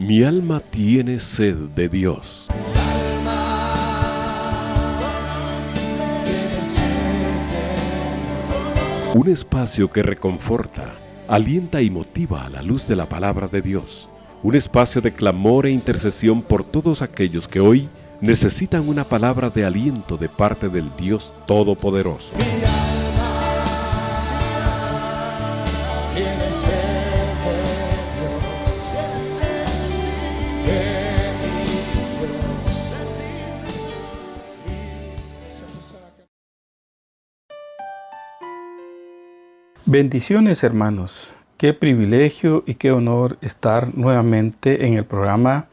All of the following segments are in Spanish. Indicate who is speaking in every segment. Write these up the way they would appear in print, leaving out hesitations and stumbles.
Speaker 1: Mi alma tiene sed de Dios. Un espacio que reconforta, alienta y motiva a la luz de la palabra de Dios. Un espacio de clamor e intercesión por todos aquellos que hoy necesitan una palabra de aliento de parte del Dios Todopoderoso.
Speaker 2: Bendiciones, hermanos. Qué privilegio y qué honor estar nuevamente en el programa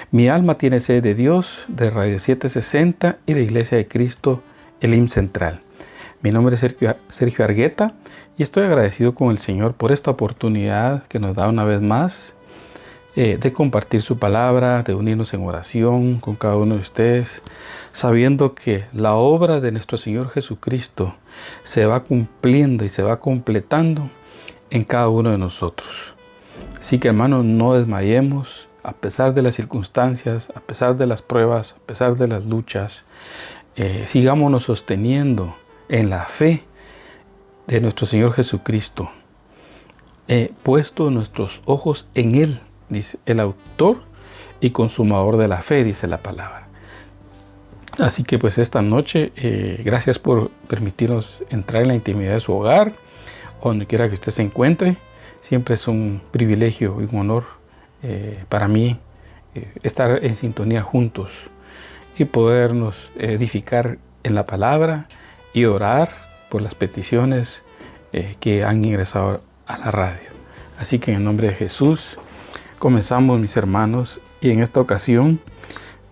Speaker 2: Mi alma tiene sed de Dios, de Radio 760 y de Iglesia de Cristo Elim Central. Mi nombre es Sergio Argueta y estoy agradecido con el Señor por esta oportunidad que nos da una vez más de compartir su palabra, de unirnos en oración con cada uno de ustedes, sabiendo que la obra de nuestro Señor Jesucristo se va cumpliendo y se va completando en cada uno de nosotros. Así que, hermanos, no desmayemos a pesar de las circunstancias, a pesar de las pruebas, a pesar de las luchas. Sigámonos sosteniendo en la fe de nuestro Señor Jesucristo, puesto nuestros ojos en Él, dice el autor y consumador de la fe, dice la palabra. Así que pues esta noche, gracias por permitirnos entrar en la intimidad de su hogar, o donde quiera que usted se encuentre. Siempre es un privilegio y un honor para mí estar en sintonía juntos y podernos edificar en la palabra y orar por las peticiones que han ingresado a la radio. Así que en el nombre de Jesús comenzamos, mis hermanos, y en esta ocasión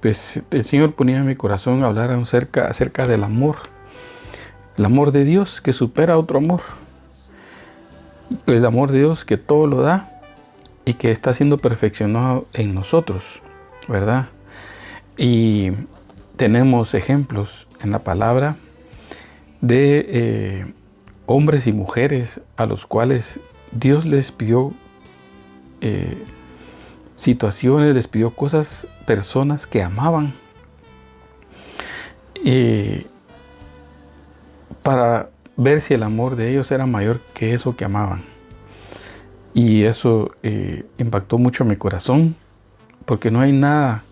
Speaker 2: pues el Señor ponía en mi corazón hablar acerca del amor. El amor de Dios que supera otro amor. El amor de Dios que todo lo da y que está siendo perfeccionado en nosotros, ¿verdad? Y tenemos ejemplos en la palabra de hombres y mujeres a los cuales Dios les pidió situaciones, les pidió cosas, personas que amaban, para ver si el amor de ellos era mayor que eso que amaban. Y eso impactó mucho mi corazón, porque no hay nada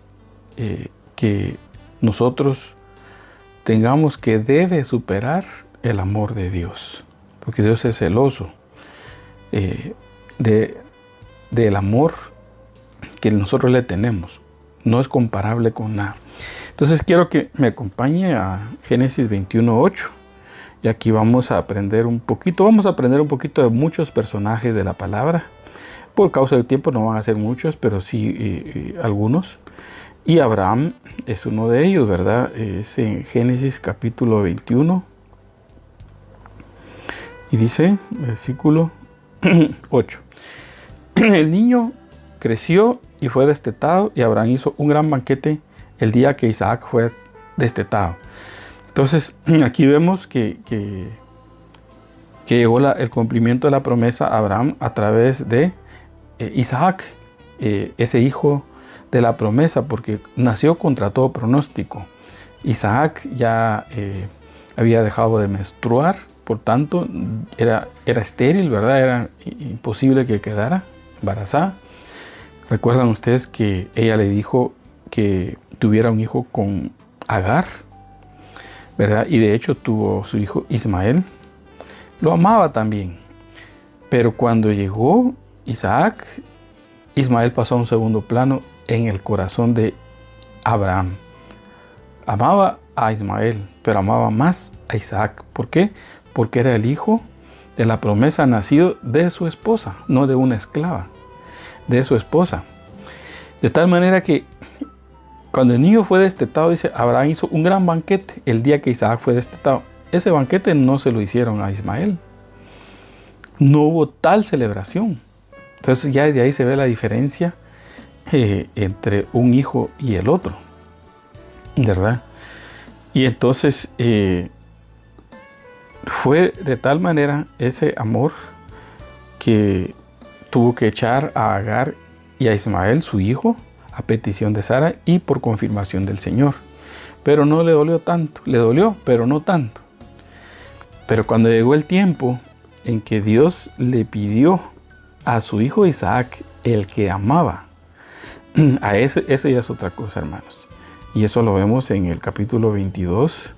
Speaker 2: que nosotros tengamos que debe superar el amor de Dios, porque Dios es celoso del amor que nosotros le tenemos. No es comparable con nada. Entonces quiero que me acompañe a Génesis 21:8. Y aquí vamos a aprender un poquito de muchos personajes de la palabra. Por causa del tiempo no van a ser muchos, pero sí algunos. Y Abraham es uno de ellos, ¿verdad? Es en Génesis capítulo 21. Y dice, versículo 8. El niño creció y fue destetado, y Abraham hizo un gran banquete el día que Isaac fue destetado. Entonces, aquí vemos que llegó el cumplimiento de la promesa a Abraham a través de Isaac, ese hijo de la promesa, porque nació contra todo pronóstico. Isaac ya había dejado de menstruar, por tanto, era estéril, ¿verdad? Era imposible que quedara embarazada. Recuerdan ustedes que ella le dijo que tuviera un hijo con Agar, ¿verdad? Y de hecho tuvo su hijo Ismael. Lo amaba también. Pero cuando llegó Isaac, Ismael pasó a un segundo plano en el corazón de Abraham. Amaba a Ismael, pero amaba más a Isaac. ¿Por qué? Porque era el hijo de la promesa, nacido de su esposa, no de una esclava, de su esposa. De tal manera que cuando el niño fue destetado, dice, Abraham hizo un gran banquete el día que Isaac fue destetado. Ese banquete no se lo hicieron a Ismael. No hubo tal celebración. Entonces ya de ahí se ve la diferencia entre un hijo y el otro, ¿verdad? Y entonces fue de tal manera ese amor que tuvo que echar a Agar y a Ismael, su hijo, a petición de Sara y por confirmación del Señor. Pero no le dolió tanto, le dolió, pero no tanto. Pero cuando llegó el tiempo en que Dios le pidió a su hijo Isaac, el que amaba, a ese ya es otra cosa, hermanos. Y eso lo vemos en el capítulo 22.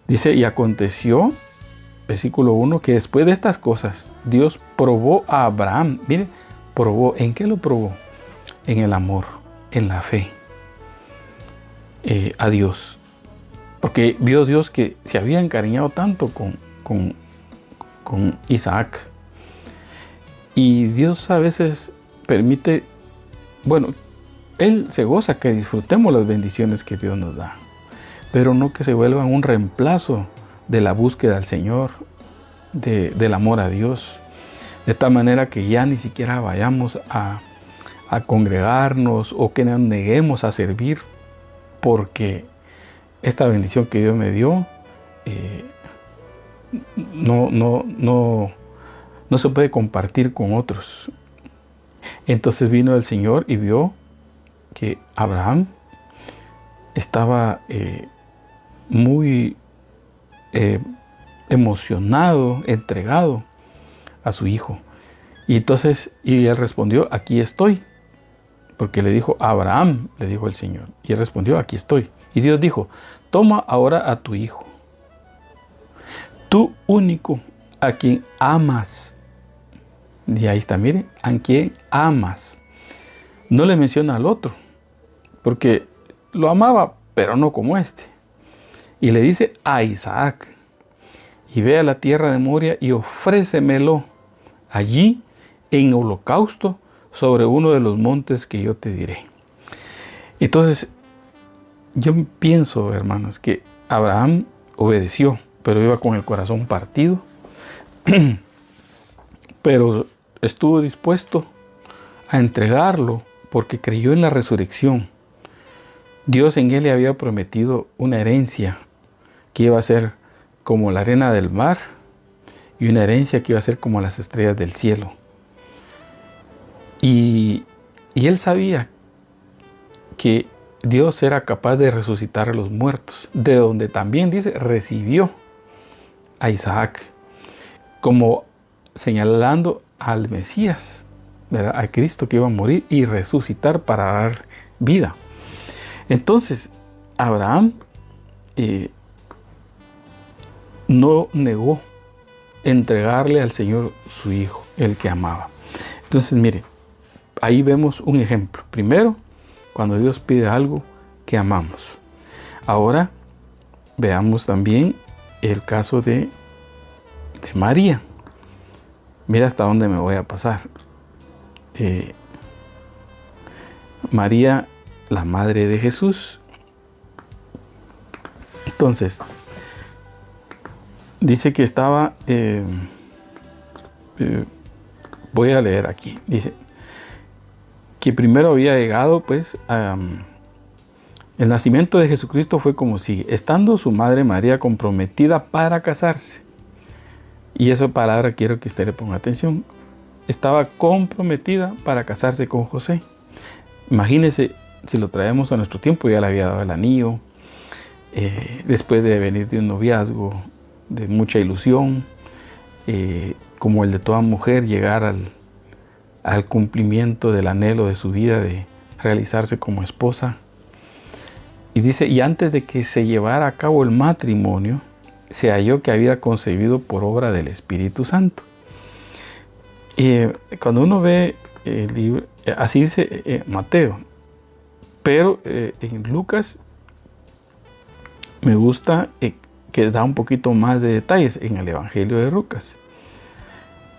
Speaker 2: Dice, y aconteció, versículo 1, que después de estas cosas, Dios probó a Abraham. Mire, probó, ¿en qué lo probó? En el amor, en la fe a Dios. Porque vio Dios que se había encariñado tanto con Isaac. Y Dios a veces permite, bueno, Él se goza que disfrutemos las bendiciones que Dios nos da, pero no que se vuelvan un reemplazo de la búsqueda al Señor, del amor a Dios, de tal manera que ya ni siquiera vayamos a congregarnos o que nos neguemos a servir, porque esta bendición que Dios me dio no se puede compartir con otros. Entonces vino el Señor y vio que Abraham estaba muy emocionado, entregado a su hijo. Y entonces, y él respondió, aquí estoy. Porque le dijo, Abraham, le dijo el Señor. Y él respondió, aquí estoy. Y Dios dijo, toma ahora a tu hijo, tu único, a quien amas. Y ahí está, mire, a quien amas. No le menciona al otro, porque lo amaba, pero no como este. Y le dice a Isaac, y ve a la tierra de Moria y ofrécemelo allí en holocausto sobre uno de los montes que yo te diré. Entonces, yo pienso, hermanos, que Abraham obedeció, pero iba con el corazón partido, pero estuvo dispuesto a entregarlo porque creyó en la resurrección. Dios en él le había prometido una herencia que iba a ser como la arena del mar y una herencia que iba a ser como las estrellas del cielo. Y él sabía que Dios era capaz de resucitar a los muertos, de donde también dice, recibió a Isaac, como señalando al Mesías, ¿verdad? A Cristo que iba a morir y resucitar para dar vida. Entonces, Abraham no negó entregarle al Señor su hijo, el que amaba. Entonces, mire, ahí vemos un ejemplo. Primero, cuando Dios pide algo que amamos. Ahora, veamos también el caso de María. Mira hasta dónde me voy a pasar. María, la madre de Jesús. Entonces, dice que estaba, voy a leer aquí, dice que primero había llegado, pues, el nacimiento de Jesucristo fue como sigue, estando su madre María comprometida para casarse, y esa palabra quiero que usted le ponga atención, estaba comprometida para casarse con José. Imagínese, si lo traemos a nuestro tiempo, ya le había dado el anillo, después de venir de un noviazgo de mucha ilusión, como el de toda mujer, llegar al cumplimiento del anhelo de su vida de realizarse como esposa. Y dice, y antes de que se llevara a cabo el matrimonio, se halló que había concebido por obra del Espíritu Santo. Cuando uno ve el libro, así dice Mateo, pero en Lucas me gusta que da un poquito más de detalles en el Evangelio de Lucas.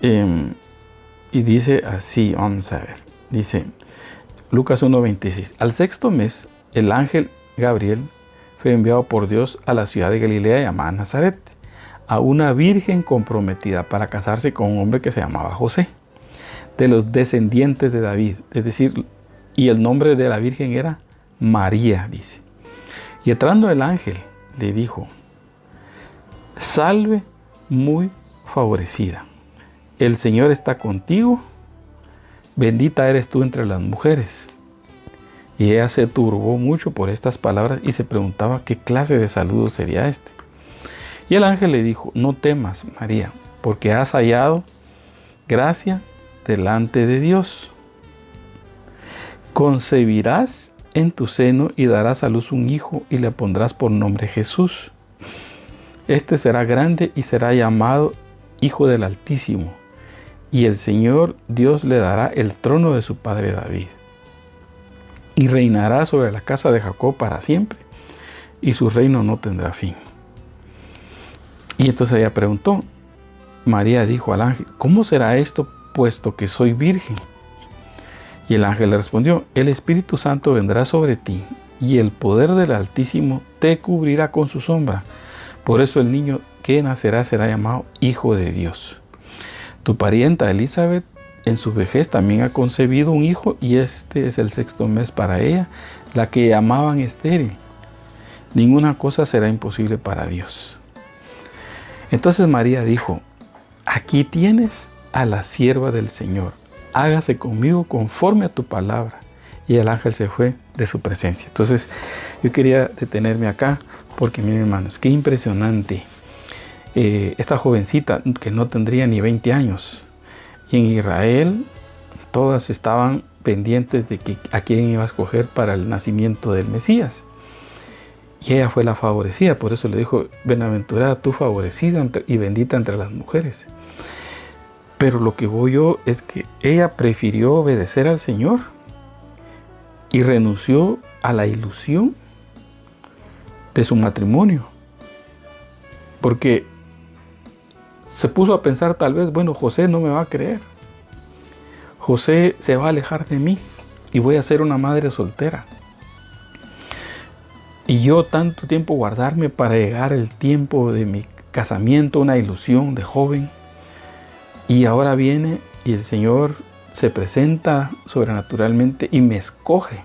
Speaker 2: Y dice así, vamos a ver, dice Lucas 1:26, al sexto mes el ángel Gabriel fue enviado por Dios a la ciudad de Galilea llamada Nazaret, a una virgen comprometida para casarse con un hombre que se llamaba José, de los descendientes de David, es decir, y el nombre de la virgen era María, dice. Y entrando el ángel le dijo, salve muy favorecida, el Señor está contigo. bendita eres tú entre las mujeres. Y ella se turbó mucho por estas palabras y se preguntaba qué clase de saludo sería este. Y el ángel le dijo, no temas, María, porque has hallado gracia delante de Dios. Concebirás en tu seno y darás a luz un hijo y le pondrás por nombre Jesús. Este será grande y será llamado Hijo del Altísimo, y el Señor Dios le dará el trono de su padre David. Y reinará sobre la casa de Jacob para siempre, y su reino no tendrá fin. Y entonces ella preguntó, María dijo al ángel, ¿cómo será esto puesto que soy virgen? Y el ángel le respondió, el Espíritu Santo vendrá sobre ti, y el poder del Altísimo te cubrirá con su sombra. Por eso el niño que nacerá será llamado Hijo de Dios. Tu parienta Elizabeth en su vejez también ha concebido un hijo, y este es el 6º mes para ella, la que llamaban estéril. Ninguna cosa será imposible para Dios. Entonces María dijo, aquí tienes a la sierva del Señor, hágase conmigo conforme a tu palabra. Y el ángel se fue de su presencia. Entonces yo quería detenerme acá porque miren hermanos, qué impresionante. Esta jovencita que no tendría ni 20 años. Y en Israel todas estaban pendientes de a quién iba a escoger para el nacimiento del Mesías. Y ella fue la favorecida, por eso le dijo, bienaventurada tú favorecida y bendita entre las mujeres. Pero lo que voy yo es que ella prefirió obedecer al Señor y renunció a la ilusión de su matrimonio. Porque se puso a pensar tal vez, bueno, José no me va a creer. José se va a alejar de mí y voy a ser una madre soltera. Y yo tanto tiempo guardarme para llegar el tiempo de mi casamiento, una ilusión de joven. Y ahora viene y el Señor se presenta sobrenaturalmente y me escoge.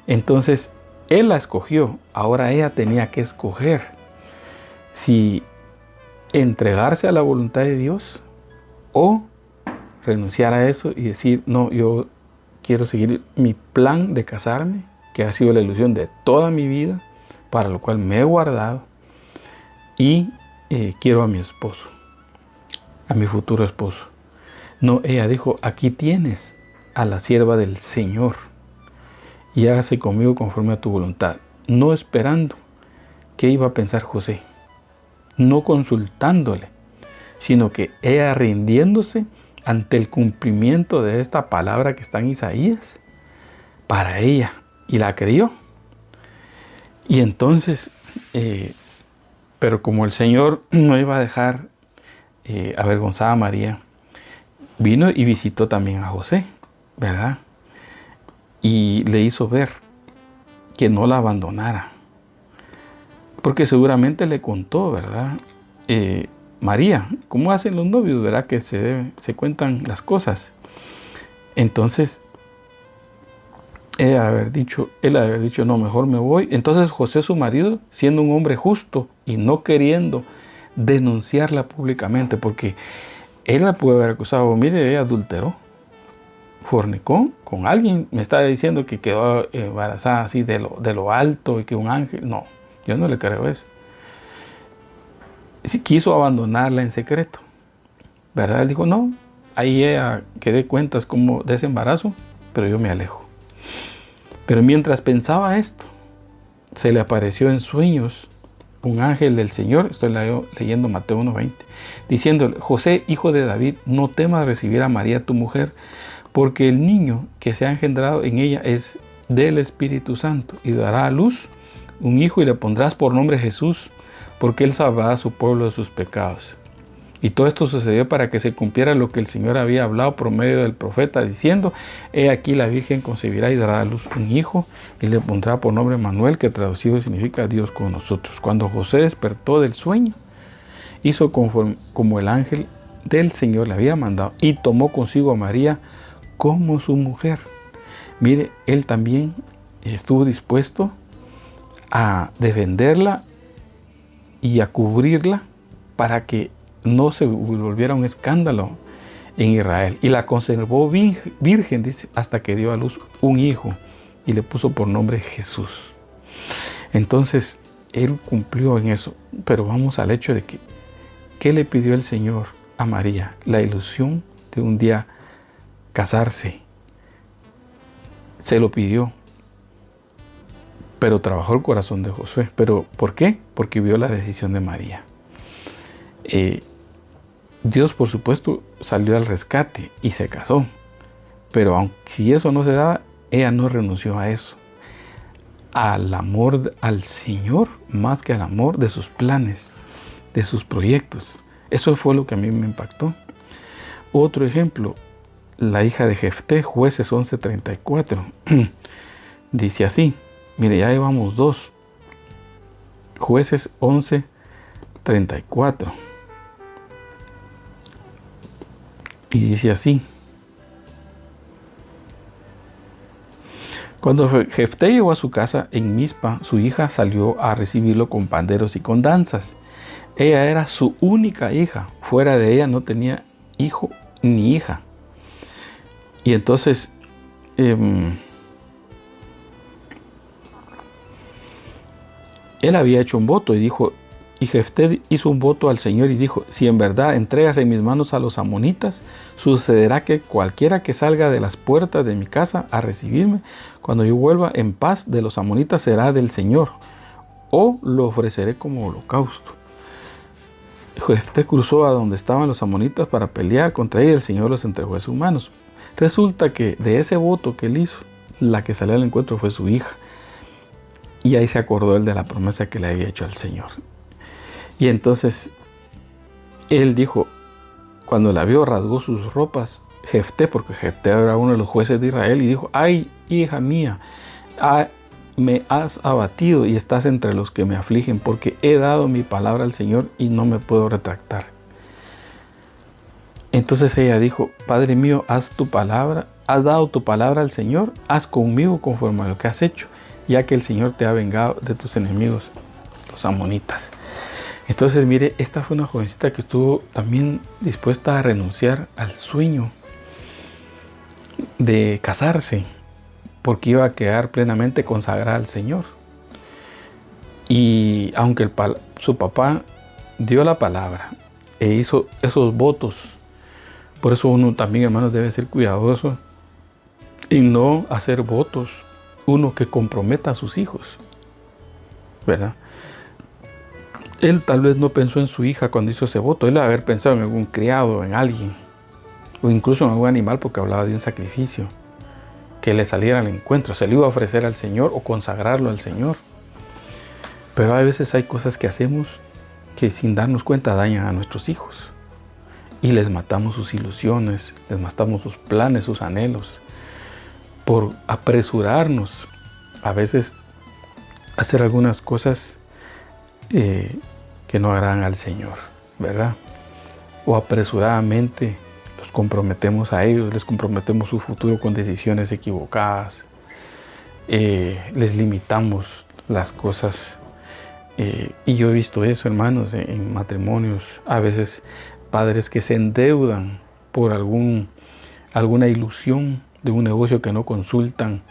Speaker 2: Entonces, Él la escogió. Ahora ella tenía que escoger si entregarse a la voluntad de Dios o renunciar a eso y decir, no, yo quiero seguir mi plan de casarme, que ha sido la ilusión de toda mi vida, para lo cual me he guardado, y quiero a mi esposo, a mi futuro esposo. No, ella dijo, aquí tienes a la sierva del Señor, y hágase conmigo conforme a tu voluntad, no esperando qué iba a pensar José, no consultándole, sino que ella rindiéndose ante el cumplimiento de esta palabra que está en Isaías, para ella, y la creyó. Y entonces, pero como el Señor no iba a dejar avergonzada a María, vino y visitó también a José, ¿verdad? Y le hizo ver que no la abandonara. Porque seguramente le contó, ¿verdad? María, ¿cómo hacen los novios, verdad? Que se cuentan las cosas. Entonces, él haber dicho, no, mejor me voy. Entonces José, su marido, siendo un hombre justo y no queriendo denunciarla públicamente, porque él la pudo haber acusado, mire, ella adulteró, fornicó con alguien, me está diciendo que quedó embarazada así de lo alto y que un ángel, no, yo no le creo eso. Si quiso abandonarla en secreto, ¿verdad? Él dijo, no, ahí ella que dé cuentas como de ese embarazo, pero yo me alejo. Pero mientras pensaba esto, se le apareció en sueños un ángel del Señor, estoy leyendo Mateo 1:20, diciéndole, José, hijo de David, no temas recibir a María tu mujer, porque el niño que se ha engendrado en ella es del Espíritu Santo, y dará a luz un hijo y le pondrás por nombre Jesús, porque él salvará a su pueblo de sus pecados. Y todo esto sucedió para que se cumpliera lo que el Señor había hablado por medio del profeta, diciendo, he aquí la Virgen concebirá y dará a luz un hijo, y le pondrá por nombre Manuel, que traducido significa Dios con nosotros. Cuando José despertó del sueño, hizo como el ángel del Señor le había mandado, y tomó consigo a María como su mujer. Mire, él también estuvo dispuesto a defenderla y a cubrirla para que no se volviera un escándalo en Israel. Y la conservó virgen, dice, hasta que dio a luz un hijo y le puso por nombre Jesús. Entonces, él cumplió en eso. Pero vamos al hecho de que, ¿qué le pidió el Señor a María? La ilusión de un día casarse. Se lo pidió. Pero trabajó el corazón de Josué. ¿Pero por qué? Porque vio la decisión de María. Dios, por supuesto, salió al rescate y se casó. Pero aunque si eso no se daba, ella no renunció a eso. Al amor al Señor más que al amor de sus planes, de sus proyectos. Eso fue lo que a mí me impactó. Otro ejemplo, la hija de Jefté, Jueces 11:34. Dice así, mire, ya llevamos 2. Jueces 11:34. Y dice así. Cuando Jefté llegó a su casa en Mizpa, su hija salió a recibirlo con panderos y con danzas. Ella era su única hija. Fuera de ella no tenía hijo ni hija. Y entonces él había hecho un voto y dijo, y Jefté hizo un voto al Señor y dijo, si en verdad entregas en mis manos a los amonitas, sucederá que cualquiera que salga de las puertas de mi casa a recibirme, cuando yo vuelva en paz de los amonitas será del Señor, o lo ofreceré como holocausto. Jefté cruzó a donde estaban los amonitas para pelear contra ellos, el Señor los entregó en sus manos. Resulta que de ese voto que él hizo, la que salió al encuentro fue su hija. Y ahí se acordó él de la promesa que le había hecho al Señor. Y entonces él dijo, cuando la vio, rasgó sus ropas, Jefté, porque Jefté era uno de los jueces de Israel, y dijo, ay, hija mía, me has abatido y estás entre los que me afligen, porque he dado mi palabra al Señor y no me puedo retractar. Entonces ella dijo, Padre mío, haz tu palabra, has dado tu palabra al Señor, haz conmigo conforme a lo que has hecho, ya que el Señor te ha vengado de tus enemigos, los amonitas. Entonces, mire, esta fue una jovencita que estuvo también dispuesta a renunciar al sueño de casarse, porque iba a quedar plenamente consagrada al Señor. Y aunque su papá dio la palabra e hizo esos votos, por eso uno también, hermanos, debe ser cuidadoso y no hacer votos, uno que comprometa a sus hijos, ¿verdad? Él tal vez no pensó en su hija cuando hizo ese voto. Él debe haber pensado en algún criado, en alguien, o incluso en algún animal, porque hablaba de un sacrificio que le saliera al encuentro. Se le iba a ofrecer al Señor o consagrarlo al Señor. Pero a veces hay cosas que hacemos que sin darnos cuenta dañan a nuestros hijos. Y les matamos sus ilusiones, les matamos sus planes, sus anhelos, por apresurarnos a veces a hacer algunas cosas que no agradan al Señor, ¿verdad? O apresuradamente los comprometemos a ellos, les comprometemos su futuro con decisiones equivocadas, les limitamos las cosas. Y yo he visto eso, hermanos, en matrimonios, a veces padres que se endeudan por alguna ilusión de un negocio que no consultan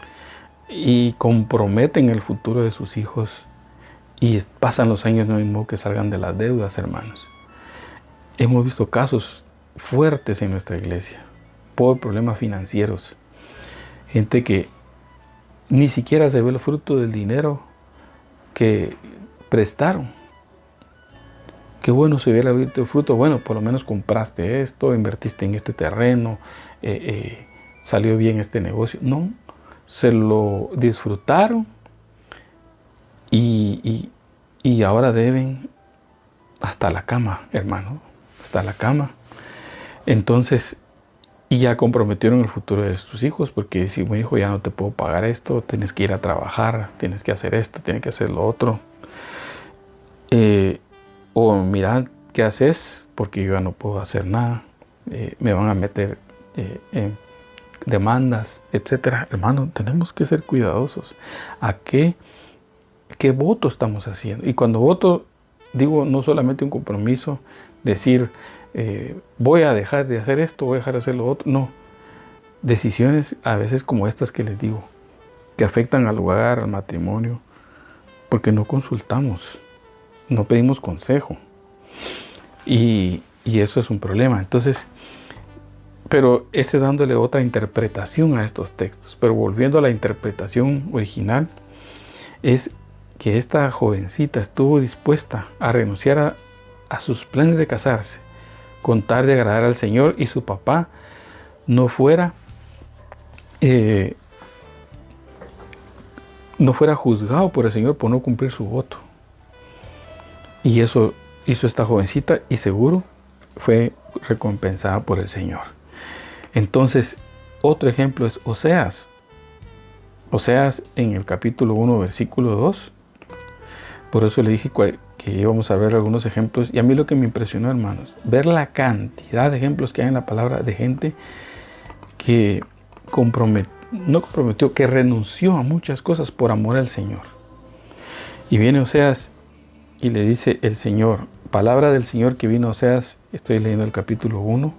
Speaker 2: y comprometen el futuro de sus hijos. Y pasan los años, no hay modo que salgan de las deudas, hermanos. Hemos visto casos fuertes en nuestra iglesia por problemas financieros. Gente que ni siquiera se ve el fruto del dinero que prestaron. Qué bueno si hubiera visto el fruto. Bueno, por lo menos compraste esto, invertiste en este terreno, salió bien este negocio. No, se lo disfrutaron. Y ahora deben hasta la cama, hermano, hasta la cama. Entonces, y ya comprometieron el futuro de sus hijos, porque si mi hijo ya no te puedo pagar esto, tienes que ir a trabajar, tienes que hacer esto, tienes que hacer lo otro. O mira, ¿qué haces? Porque yo ya no puedo hacer nada, me van a meter en demandas, etcétera. Hermano, tenemos que ser cuidadosos. ¿A qué voto estamos haciendo? Y cuando voto, digo, no solamente un compromiso, decir, voy a dejar de hacer esto, voy a dejar de hacer lo otro. No, decisiones a veces como estas que les digo, que afectan al hogar, al matrimonio, porque no consultamos, no pedimos consejo. Y eso es un problema. Entonces, pero dándole otra interpretación a estos textos. Pero volviendo a la interpretación original, es que esta jovencita estuvo dispuesta a renunciar a sus planes de casarse, con tal de agradar al Señor, y su papá no fuera juzgado por el Señor por no cumplir su voto. Y eso hizo esta jovencita, y seguro fue recompensada por el Señor. Entonces, otro ejemplo es Oseas. Oseas en el capítulo 1, versículo 2. Por eso le dije que íbamos a ver algunos ejemplos. Y a mí lo que me impresionó, hermanos, ver la cantidad de ejemplos que hay en la palabra de gente que que renunció a muchas cosas por amor al Señor. Y viene Oseas y le dice el Señor, palabra del Señor que vino a Oseas, estoy leyendo el capítulo 1,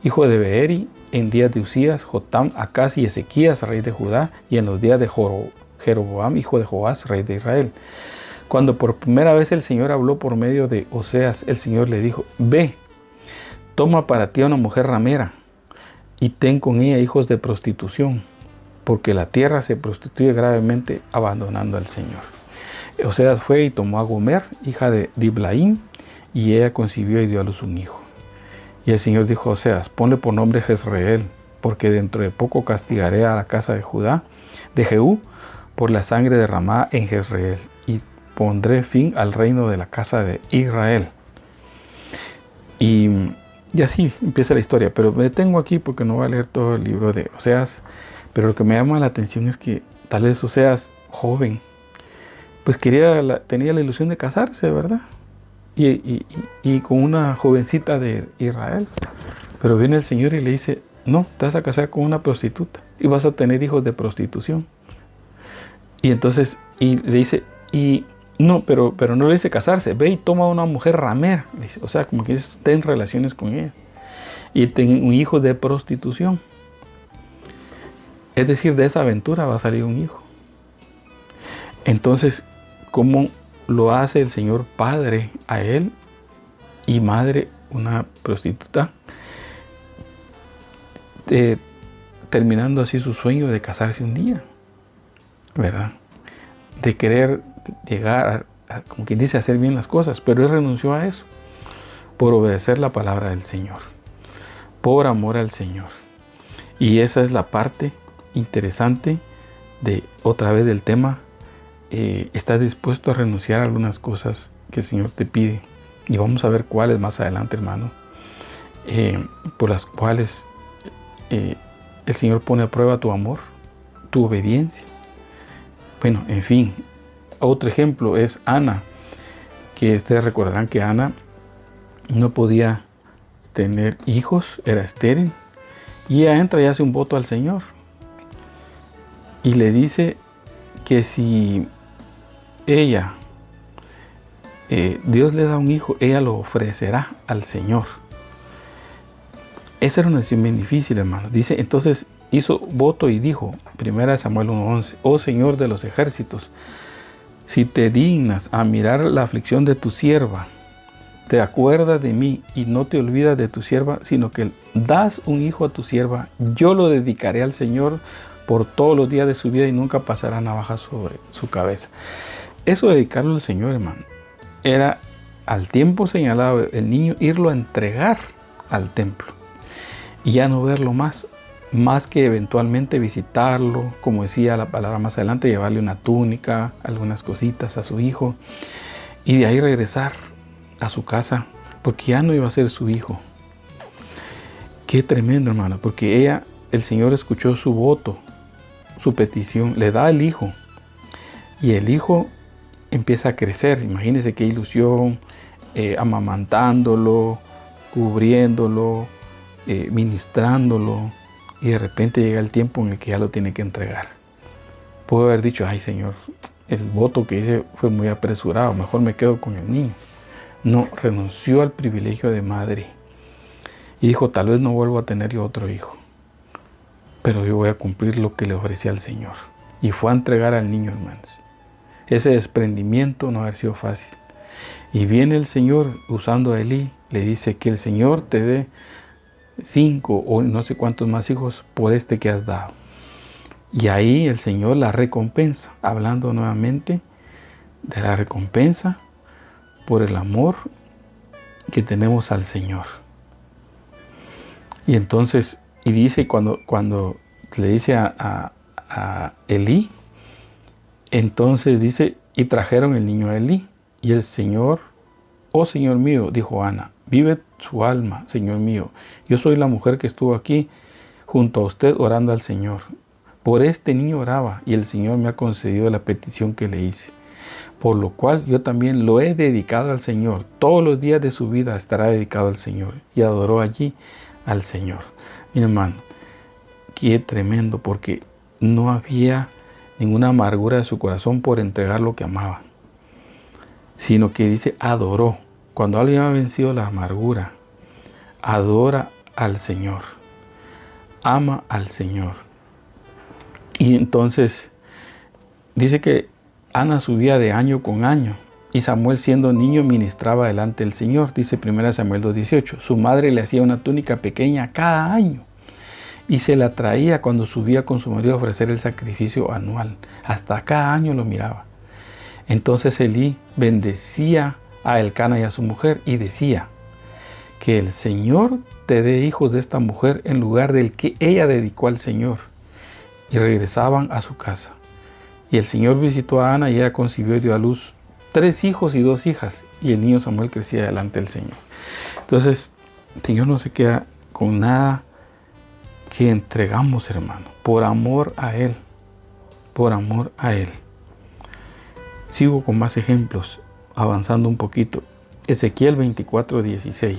Speaker 2: hijo de Beeri, en días de Usías, Jotam, Acaz y Ezequías, rey de Judá, y en los días de Jeroboam, hijo de Joás, rey de Israel. Cuando por primera vez el Señor habló por medio de Oseas, el Señor le dijo, ve, toma para ti a una mujer ramera, y ten con ella hijos de prostitución, porque la tierra se prostituye gravemente abandonando al Señor. Oseas fue y tomó a Gomer, hija de Diblaim, y ella concibió y dio a luz un hijo. Y el Señor dijo a Oseas, ponle por nombre Jezreel, porque dentro de poco castigaré a la casa de Judá, de Jehú, por la sangre derramada en Jezreel, y pondré fin al reino de la casa de Israel. Y así empieza la historia, pero me detengo aquí porque no voy a leer todo el libro de Oseas, pero lo que me llama la atención es que tal vez Oseas, joven, pues tenía la ilusión de casarse, ¿verdad? Y con una jovencita de Israel. Pero viene el Señor y le dice, no, te vas a casar con una prostituta y vas a tener hijos de prostitución. Y entonces, y le dice, no, pero no le dice casarse, ve y toma a una mujer ramera. Dice, o sea, como que dice, ten relaciones con ella. Y ten un hijo de prostitución. Es decir, de esa aventura va a salir un hijo. Entonces, ¿cómo lo hace el Señor padre a él y madre una prostituta? Terminando así su sueño de casarse un día, ¿verdad? De querer llegar a, como quien dice, hacer bien las cosas, pero él renunció a eso por obedecer la palabra del Señor, por amor al Señor. Y esa es la parte interesante de otra vez del tema. Estás dispuesto a renunciar a algunas cosas que el Señor te pide, y vamos a ver cuáles más adelante, hermano, por las cuales el Señor pone a prueba tu amor, tu obediencia. Bueno, en fin, otro ejemplo es Ana, que ustedes recordarán que Ana no podía tener hijos, era estéril, y ella entra y hace un voto al Señor y le dice que si ella, Dios le da un hijo, ella lo ofrecerá al Señor. Esa era una decisión bien difícil, hermano. Dice, entonces hizo voto y dijo, 1 Samuel 1:11, oh Señor de los ejércitos, si te dignas a mirar la aflicción de tu sierva, te acuerdas de mí y no te olvidas de tu sierva, sino que das un hijo a tu sierva, yo lo dedicaré al Señor por todos los días de su vida y nunca pasará navaja sobre su cabeza. Eso de dedicarlo al Señor, hermano, era al tiempo señalado el niño irlo a entregar al templo y ya no verlo más que eventualmente visitarlo, como decía la palabra más adelante, llevarle una túnica, algunas cositas a su hijo y de ahí regresar a su casa, porque ya no iba a ser su hijo. Qué tremendo, hermano, porque el Señor escuchó su voto, su petición, le da el hijo y el hijo empieza a crecer. Imagínense qué ilusión, amamantándolo, cubriéndolo, ministrándolo, y de repente llega el tiempo en el que ya lo tiene que entregar. Puedo haber dicho, ay Señor, el voto que hice fue muy apresurado, mejor me quedo con el niño. No, renunció al privilegio de madre Y dijo, tal vez no vuelvo a tener yo otro hijo, pero yo voy a cumplir lo que le ofrecí al Señor. Y fue a entregar al niño, hermanos. Ese desprendimiento no ha sido fácil. Y viene el Señor usando a Elí, le dice que el Señor te dé 5 o no sé cuántos más hijos por este que has dado. Y ahí el Señor la recompensa, hablando nuevamente de la recompensa por el amor que tenemos al Señor. Y entonces, y dice cuando le dice a Elí, entonces dice, y trajeron el niño a Elí. Y el Señor, oh Señor mío, dijo Ana, vive su alma, Señor mío. Yo soy la mujer que estuvo aquí junto a usted orando al Señor. Por este niño oraba y el Señor me ha concedido la petición que le hice. Por lo cual yo también lo he dedicado al Señor. Todos los días de su vida estará dedicado al Señor. Y adoró allí al Señor. Mi hermano, qué tremendo, porque no había ninguna amargura de su corazón por entregar lo que amaba, sino que dice adoró. Cuando alguien ha vencido la amargura, adora al Señor, ama al Señor. Y entonces dice que Ana subía de año con año y Samuel, siendo niño, ministraba delante del Señor. Dice 1 Samuel 2:18. Su madre le hacía una túnica pequeña cada año y se la traía cuando subía con su marido a ofrecer el sacrificio anual. Hasta cada año lo miraba. Entonces Elí bendecía a Elcana y a su mujer y decía, que el Señor te dé hijos de esta mujer en lugar del que ella dedicó al Señor. Y regresaban a su casa. Y el Señor visitó a Ana y ella concibió y dio a luz 3 hijos y 2 hijas. Y el niño Samuel crecía delante del Señor. Entonces, el Señor no se queda con nada que entregamos, hermano, por amor a Él. Por amor a Él. Sigo con más ejemplos, avanzando un poquito. Ezequiel 24:16.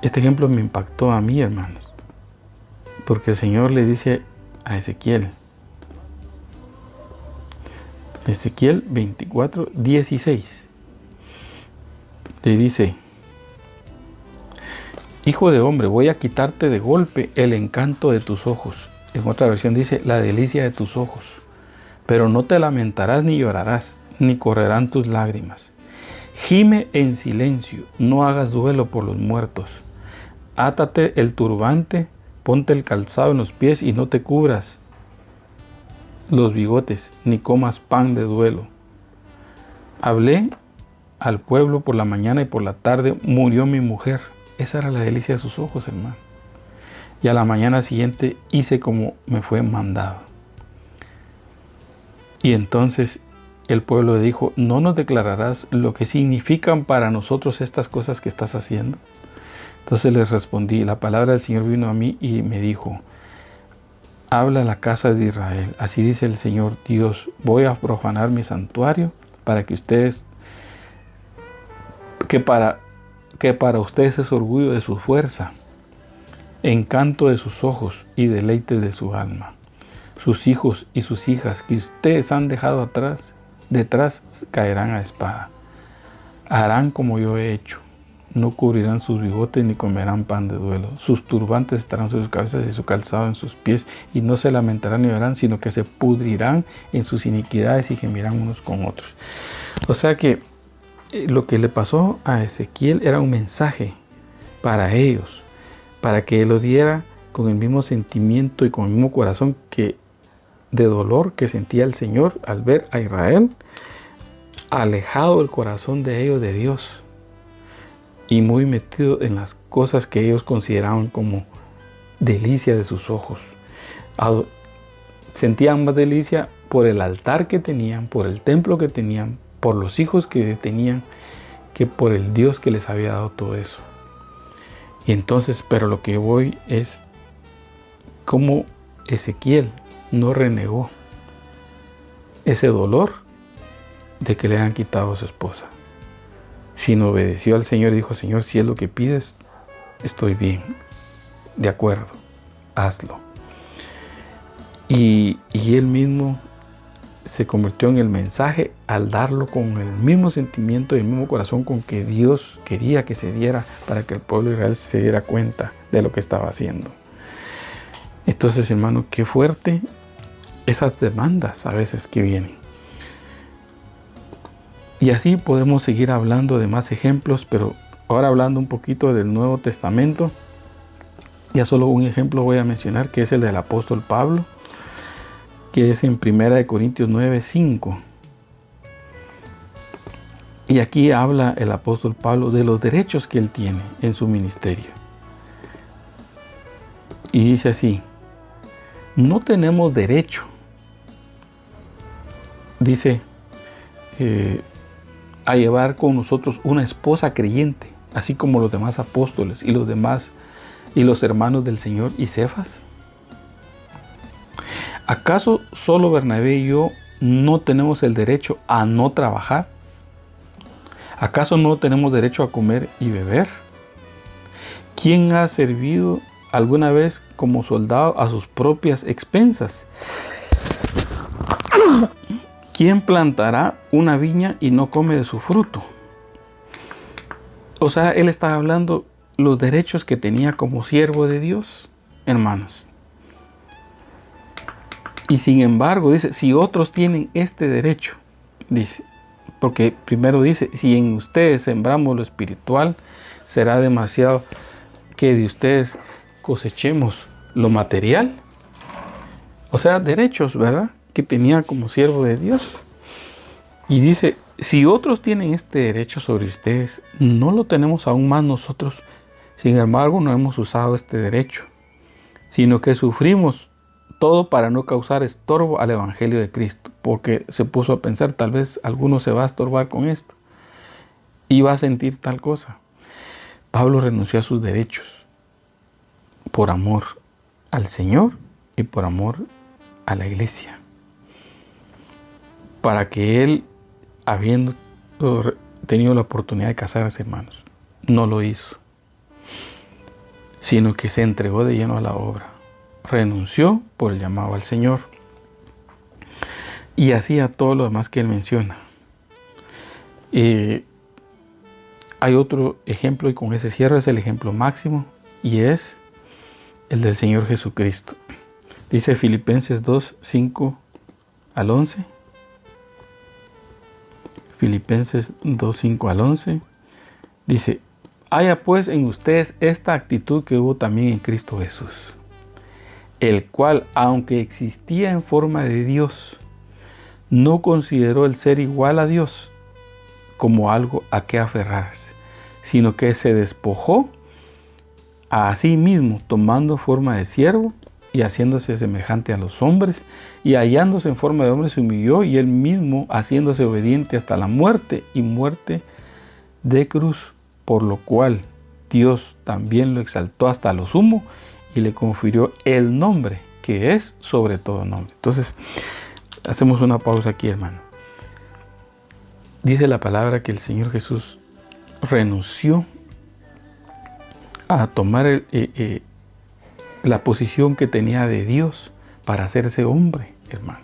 Speaker 2: Este ejemplo me impactó a mí, hermanos, porque el Señor le dice a Ezequiel 24:16, le dice, hijo de hombre, voy a quitarte de golpe el encanto de tus ojos. En otra versión dice, la delicia de tus ojos. Pero no te lamentarás ni llorarás, ni correrán tus lágrimas. Gime en silencio, no hagas duelo por los muertos. Átate el turbante, ponte el calzado en los pies y no te cubras los bigotes, ni comas pan de duelo. Hablé al pueblo por la mañana y por la tarde murió mi mujer. Esa era la delicia de sus ojos, hermano. Y a la mañana siguiente hice como me fue mandado. Y entonces el pueblo dijo, ¿no nos declararás lo que significan para nosotros estas cosas que estás haciendo? Entonces les respondí, la palabra del Señor vino a mí y me dijo, habla a la casa de Israel, así dice el Señor Dios, voy a profanar mi santuario para que ustedes, que para ustedes es orgullo de su fuerza, encanto de sus ojos y deleite de su alma. Sus hijos y sus hijas que ustedes han dejado detrás caerán a espada. Harán como yo he hecho. No cubrirán sus bigotes ni comerán pan de duelo. Sus turbantes estarán sobre sus cabezas y su calzado en sus pies, y no se lamentarán ni llorarán, sino que se pudrirán en sus iniquidades y gemirán unos con otros. O sea que lo que le pasó a Ezequiel era un mensaje para ellos, para que él lo diera con el mismo sentimiento y con el mismo corazón de dolor que sentía el Señor al ver a Israel alejado el corazón de ellos de Dios y muy metido en las cosas que ellos consideraban como delicia de sus ojos. Sentían más delicia por el altar que tenían, por el templo que tenían, por los hijos que tenían, que por el Dios que les había dado todo eso. Y entonces, pero lo que voy es cómo Ezequiel no renegó ese dolor de que le han quitado a su esposa, sino obedeció al Señor y dijo, Señor, si es lo que pides, estoy bien, de acuerdo, hazlo. Y él mismo se convirtió en el mensaje al darlo con el mismo sentimiento y el mismo corazón con que Dios quería que se diera, para que el pueblo de Israel se diera cuenta de lo que estaba haciendo. Entonces, hermano, qué fuerte esas demandas a veces que vienen. Y así podemos seguir hablando de más ejemplos, pero ahora hablando un poquito del Nuevo Testamento, ya solo un ejemplo voy a mencionar, que es el del apóstol Pablo, que es en 1 Corintios 9:5. Y aquí habla el apóstol Pablo de los derechos que él tiene en su ministerio. Y dice así: no tenemos derecho, dice, a llevar con nosotros una esposa creyente, así como los demás apóstoles y los hermanos del Señor y Cefas. ¿Acaso solo Bernabé y yo no tenemos el derecho a no trabajar? ¿Acaso no tenemos derecho a comer y beber? ¿Quién ha servido alguna vez como soldado a sus propias expensas? ¿Quién plantará una viña y no come de su fruto? O sea, él está hablando los derechos que tenía como siervo de Dios, hermanos. Y sin embargo, dice, si otros tienen este derecho, dice, porque primero dice, si en ustedes sembramos lo espiritual, será demasiado que de ustedes cosechemos lo material. O sea, derechos, ¿verdad?, que tenía como siervo de Dios. Y dice, si otros tienen este derecho sobre ustedes, ¿no lo tenemos aún más nosotros? Sin embargo, no hemos usado este derecho, sino que sufrimos todo para no causar estorbo al Evangelio de Cristo, porque se puso a pensar, tal vez alguno se va a estorbar con esto y va a sentir tal cosa. Pablo renunció a sus derechos por amor al Señor y por amor a la iglesia, para que él, habiendo tenido la oportunidad de casarse, hermanos, no lo hizo, sino que se entregó de lleno a la obra. Renunció por el llamado al Señor. Y así a todo lo demás que él menciona. Hay otro ejemplo, y con ese cierro, es el ejemplo máximo, y es el del Señor Jesucristo. Dice Filipenses 2:5 al 11. Filipenses 2:5 al 11. Dice: haya pues en ustedes esta actitud que hubo también en Cristo Jesús, el cual, aunque existía en forma de Dios, no consideró el ser igual a Dios como algo a que aferrarse, sino que se despojó a sí mismo, tomando forma de siervo y haciéndose semejante a los hombres, y hallándose en forma de hombre se humilló, y él mismo haciéndose obediente hasta la muerte, y muerte de cruz, por lo cual Dios también lo exaltó hasta lo sumo y le confirió el nombre que es sobre todo nombre. Entonces, hacemos una pausa aquí, hermano. Dice la palabra que el Señor Jesús renunció a tomar la posición que tenía de Dios para hacerse hombre, hermano.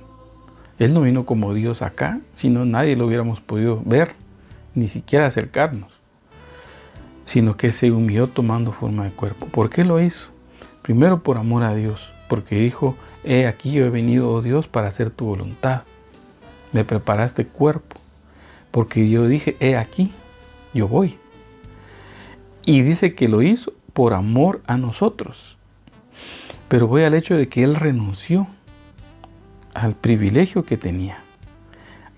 Speaker 2: Él no vino como Dios acá, sino nadie lo hubiéramos podido ver, ni siquiera acercarnos, sino que se humilló tomando forma de cuerpo. ¿Por qué lo hizo? Primero, por amor a Dios, porque dijo: he aquí, yo he venido, oh Dios, para hacer tu voluntad. Me preparaste cuerpo, porque yo dije: he aquí, yo voy. Y dice que lo hizo por amor a nosotros. Pero voy al hecho de que él renunció al privilegio que tenía,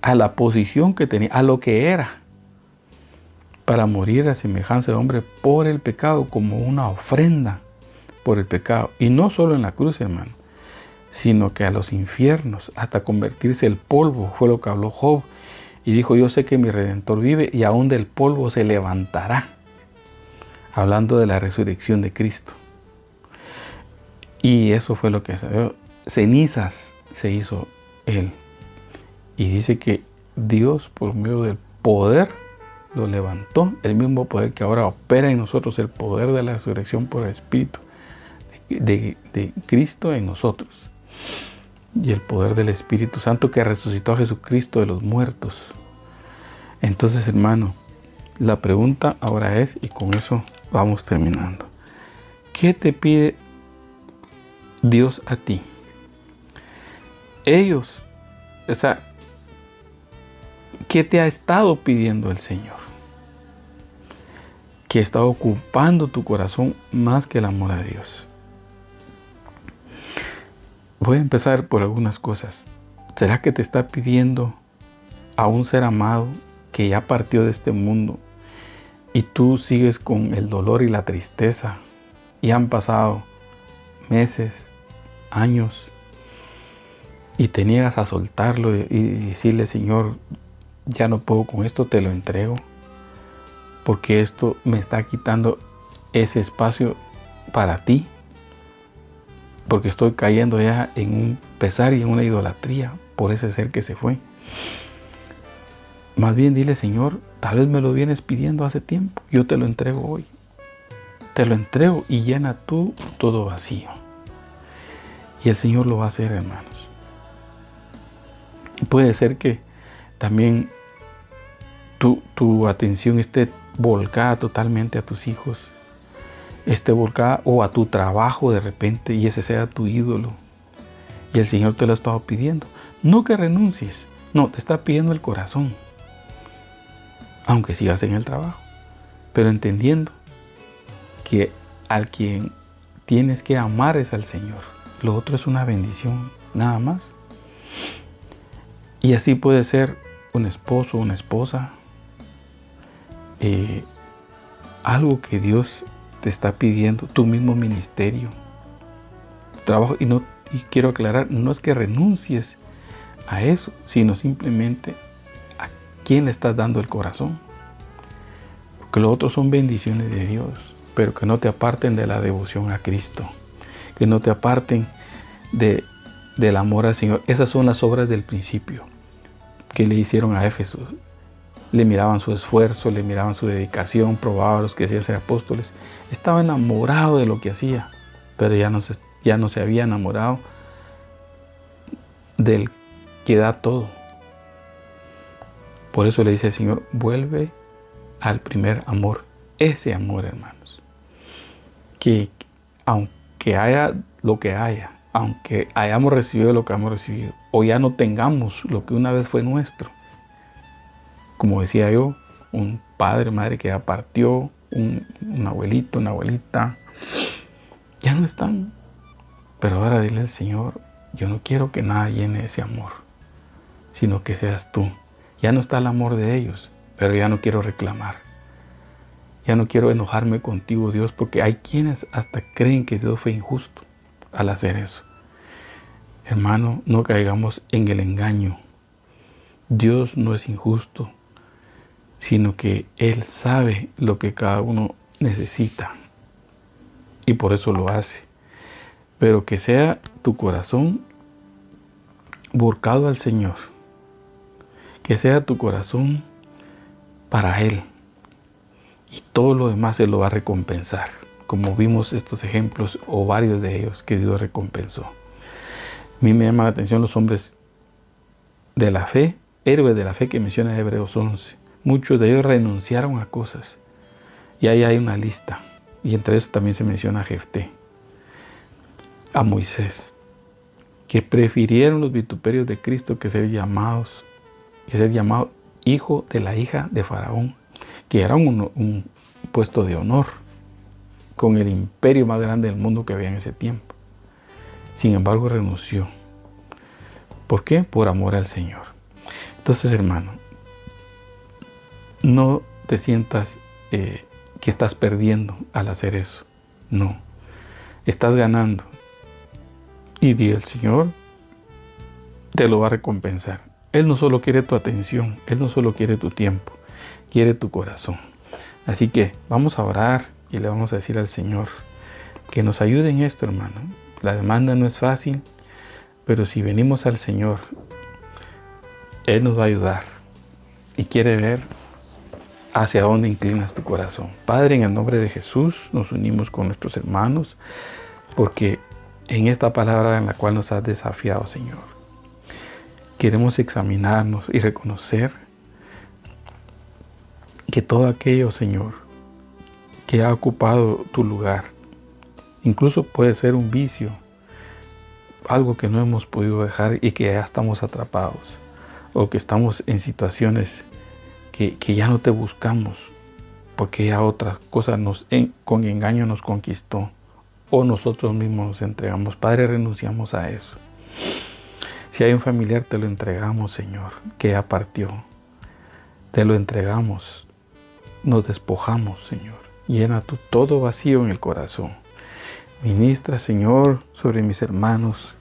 Speaker 2: a la posición que tenía, a lo que era, para morir a semejanza de hombre por el pecado, como una ofrenda por el pecado. Y no solo en la cruz, hermano, sino que a los infiernos, hasta convertirse el polvo. Fue lo que habló Job, y dijo: yo sé que mi Redentor vive, y aún del polvo se levantará, hablando de la resurrección de Cristo. Y eso fue lo que cenizas se hizo él. Y dice que Dios, por medio del poder, lo levantó, el mismo poder que ahora opera en nosotros, el poder de la resurrección por el Espíritu de Cristo en nosotros. y el poder del Espíritu Santo que resucitó a Jesucristo de los muertos. Entonces, hermano, la pregunta ahora es, y con eso vamos terminando, ¿qué te pide Dios a ti? ¿Qué te ha estado pidiendo el Señor? ¿Qué está ocupando tu corazón más que el amor a Dios? Voy a empezar por algunas cosas. ¿Será que te está pidiendo a un ser amado que ya partió de este mundo y tú sigues con el dolor y la tristeza y han pasado meses, años y te niegas a soltarlo y decirle, Señor, ya no puedo con esto, te lo entrego, porque esto me está quitando ese espacio para ti, porque estoy cayendo ya en un pesar y en una idolatría por ese ser que se fue? Más bien dile, Señor, tal vez me lo vienes pidiendo hace tiempo, yo te lo entrego hoy. Te lo entrego y llena tú todo vacío. Y el Señor lo va a hacer, hermanos. Puede ser que también tu atención esté volcada totalmente a tus hijos, esté volcada o a tu trabajo de repente y ese sea tu ídolo. Y el Señor te lo ha estado pidiendo. No que renuncies, no, te está pidiendo el corazón. Aunque sigas en el trabajo, pero entendiendo que al quien tienes que amar es al Señor. Lo otro es una bendición, nada más. Y así puede ser un esposo, una esposa, algo que Dios te está pidiendo, tu mismo ministerio, trabajo. Y quiero aclarar, no es que renuncies a eso, sino simplemente a quién le estás dando el corazón. Porque lo otro son bendiciones de Dios, pero que no te aparten de la devoción a Cristo, que no te aparten del amor al Señor. Esas son las obras del principio que le hicieron a Éfeso. Le miraban su esfuerzo, le miraban su dedicación, probaban los que hacían ser apóstoles. Estaba enamorado de lo que hacía, pero ya no se había enamorado del que da todo. Por eso le dice el Señor, vuelve al primer amor. Ese amor, hermanos, que aunque haya lo que haya, aunque hayamos recibido lo que hemos recibido, o ya no tengamos lo que una vez fue nuestro, como decía yo, un padre, madre que ya partió, un abuelito, una abuelita, ya no están. Pero ahora dile al Señor, yo no quiero que nada llene ese amor, sino que seas tú. Ya no está el amor de ellos, pero ya no quiero reclamar. Ya no quiero enojarme contigo, Dios, porque hay quienes hasta creen que Dios fue injusto al hacer eso. Hermano, no caigamos en el engaño. Dios no es injusto, sino que Él sabe lo que cada uno necesita y por eso lo hace. Pero que sea tu corazón volcado al Señor, que sea tu corazón para Él, y todo lo demás se lo va a recompensar, como vimos estos ejemplos o varios de ellos que Dios recompensó. A mí me llama la atención los hombres de la fe, héroes de la fe que menciona Hebreos 11. Muchos de ellos renunciaron a cosas, y ahí hay una lista, y entre eso también se menciona a Jefté, a Moisés, que prefirieron los vituperios de Cristo que ser llamado hijo de la hija de Faraón, que era un puesto de honor con el imperio más grande del mundo que había en ese tiempo. Sin embargo, renunció. ¿Por qué? Por amor al Señor. Entonces, hermano, no te sientas que estás perdiendo al hacer eso. No, estás ganando. Y el Señor te lo va a recompensar. Él no solo quiere tu atención, Él no solo quiere tu tiempo, quiere tu corazón. Así que vamos a orar y le vamos a decir al Señor que nos ayude en esto, hermano. La demanda no es fácil, pero si venimos al Señor, Él nos va a ayudar y quiere ver hacia dónde inclinas tu corazón. Padre, en el nombre de Jesús nos unimos con nuestros hermanos porque en esta palabra en la cual nos has desafiado, Señor. Queremos examinarnos y reconocer que todo aquello, Señor, que ha ocupado tu lugar, incluso puede ser un vicio, algo que no hemos podido dejar y que ya estamos atrapados, o que estamos en situaciones que ya no te buscamos, porque ya otra cosa con engaño nos conquistó, o nosotros mismos nos entregamos. Padre, renunciamos a eso. Si hay un familiar, te lo entregamos, Señor, que ya partió. Te lo entregamos, nos despojamos, Señor. Llena tú todo vacío en el corazón. Ministra, Señor, sobre mis hermanos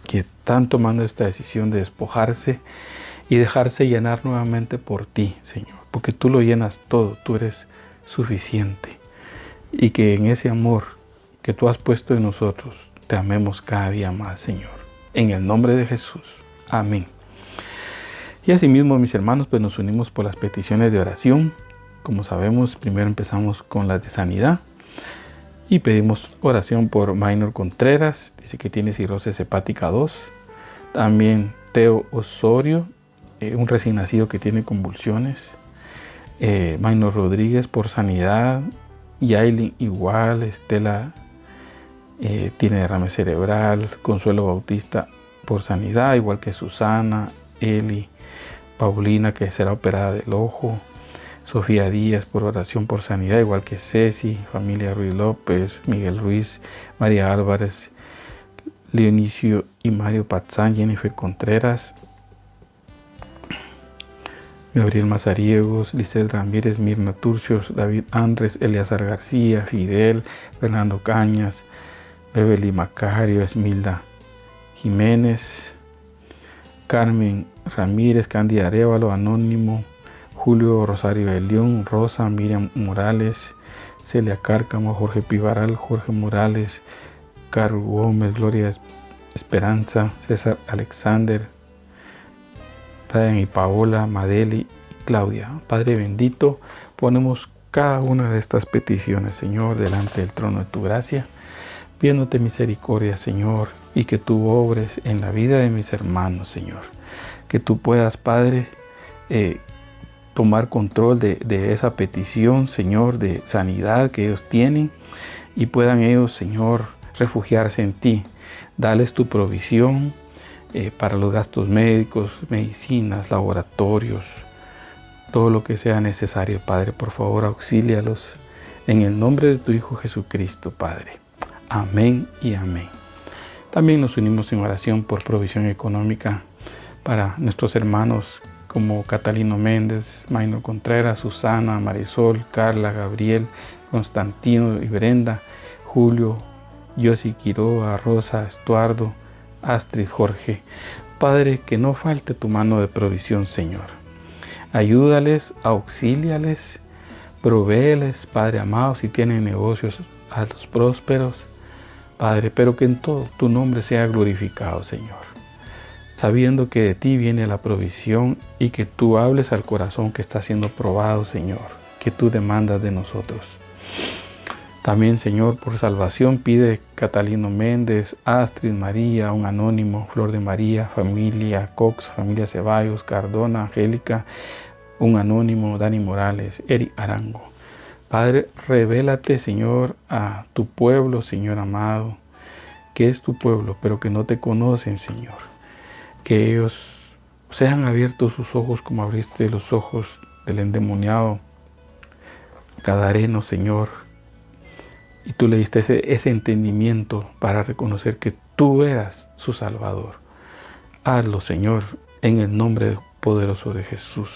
Speaker 2: que están tomando esta decisión de despojarse y dejarse llenar nuevamente por ti, Señor, porque tú lo llenas todo, tú eres suficiente. Y que en ese amor que tú has puesto en nosotros, te amemos cada día más, Señor. En el nombre de Jesús. Amén. Y asimismo, mis hermanos, pues nos unimos por las peticiones de oración. Como sabemos, primero empezamos con las de sanidad. Y pedimos oración por Minor Contreras, dice que tiene cirrosis hepática 2. También Teo Osorio, un recién nacido que tiene convulsiones. Minor Rodríguez por sanidad. Yailin igual. Estela tiene derrame cerebral. Consuelo Bautista por sanidad, igual que Susana. Eli, Paulina, que será operada del ojo. Sofía Díaz por oración por sanidad, igual que Ceci, familia Ruiz López, Miguel Ruiz, María Álvarez, Leonicio y Mario Patzán, Jennifer Contreras, Gabriel Mazariegos, Lisset Ramírez, Mirna Turcios, David Andrés, Eleazar García, Fidel, Fernando Cañas, Beverly Macario, Esmilda Jiménez, Carmen Ramírez, Cándida Arévalo, Anónimo, Julio Rosario de León, Rosa, Miriam Morales, Celia Cárcamo, Jorge Pivaral, Jorge Morales, Carlos Gómez, Gloria Esperanza, César Alexander, Brian y Paola, Madeli y Claudia. Padre bendito, ponemos cada una de estas peticiones, Señor, delante del trono de tu gracia, pidiéndote misericordia, Señor, y que tú obres en la vida de mis hermanos, Señor. Que tú puedas, Padre, tomar control de esa petición, Señor, de sanidad que ellos tienen, y puedan ellos, Señor, refugiarse en ti. Dales tu provisión para los gastos médicos, medicinas, laboratorios, todo lo que sea necesario, Padre. Por favor, auxílialos en el nombre de tu Hijo Jesucristo, Padre. Amén y amén. También nos unimos en oración por provisión económica para nuestros hermanos como Catalino Méndez, Minor Contreras, Susana, Marisol, Carla, Gabriel, Constantino y Brenda, Julio, Yossi Quiroga, Rosa, Estuardo, Astrid, Jorge. Padre, que no falte tu mano de provisión, Señor. Ayúdales, auxíliales, provéeles, Padre amado, si tienen negocios, hazlos prósperos, Padre, pero que en todo tu nombre sea glorificado, Señor. Sabiendo que de ti viene la provisión y que tú hables al corazón que está siendo probado, Señor, que tú demandas de nosotros. También, Señor, por salvación pide Catalino Méndez, Astrid María, un anónimo, Flor de María, familia Cox, familia Ceballos, Cardona, Angélica, un anónimo, Dani Morales, Eric Arango. Padre, revélate, Señor, a tu pueblo, Señor amado, que es tu pueblo, pero que no te conocen, Señor. Que ellos sean abiertos sus ojos como abriste los ojos del endemoniado Gadareno, Señor. Y tú le diste ese entendimiento para reconocer que tú eras su Salvador. Hazlo, Señor, en el nombre poderoso de Jesús.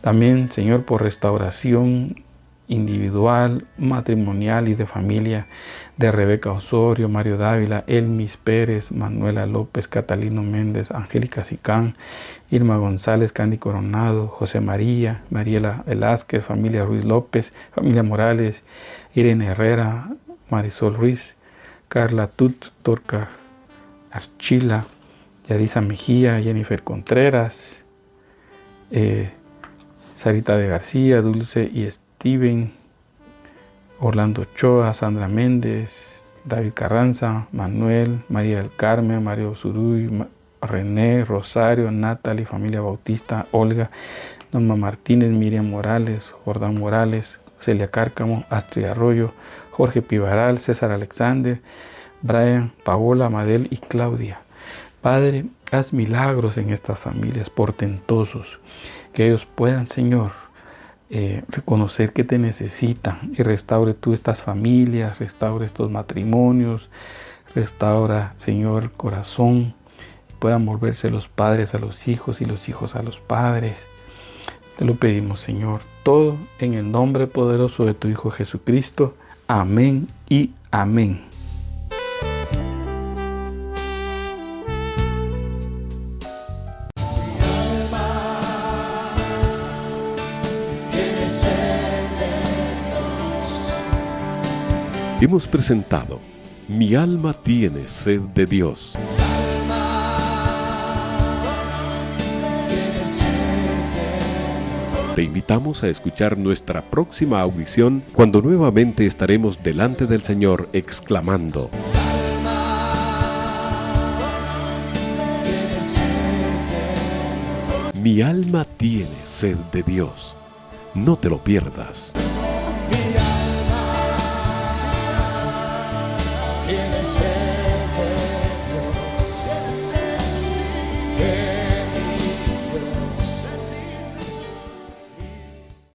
Speaker 2: También, Señor, por restauración individual, matrimonial y de familia de Rebeca Osorio, Mario Dávila, Elmis Pérez, Manuela López, Catalino Méndez, Angélica Sicán, Irma González, Candy Coronado, José María, Mariela Velázquez, familia Ruiz López, familia Morales, Irene Herrera, Marisol Ruiz, Carla Tut, Torca Archila, Yadisa Mejía, Jennifer Contreras, Sarita de García, Dulce y Steven, Orlando Ochoa, Sandra Méndez, David Carranza, Manuel, María del Carmen, Mario Zuruy, René, Rosario, Natalie, familia Bautista, Olga, Norma Martínez, Miriam Morales, Jordán Morales, Celia Cárcamo, Astrid Arroyo, Jorge Pivaral, César Alexander, Brian, Paola, Madel y Claudia. Padre, haz milagros en estas familias portentosos, que ellos puedan, Señor, reconocer que te necesitan y restaure tú estas familias, restaure estos matrimonios, restaura, Señor, el corazón, puedan volverse los padres a los hijos y los hijos a los padres. Te lo pedimos, Señor, todo en el nombre poderoso de tu Hijo Jesucristo. Amén y amén.
Speaker 1: Hemos presentado Mi alma tiene sed de Dios. Te invitamos a escuchar nuestra próxima audición cuando nuevamente estaremos delante del Señor exclamando: Mi alma tiene sed de Dios. No te lo pierdas.
Speaker 3: Mi alma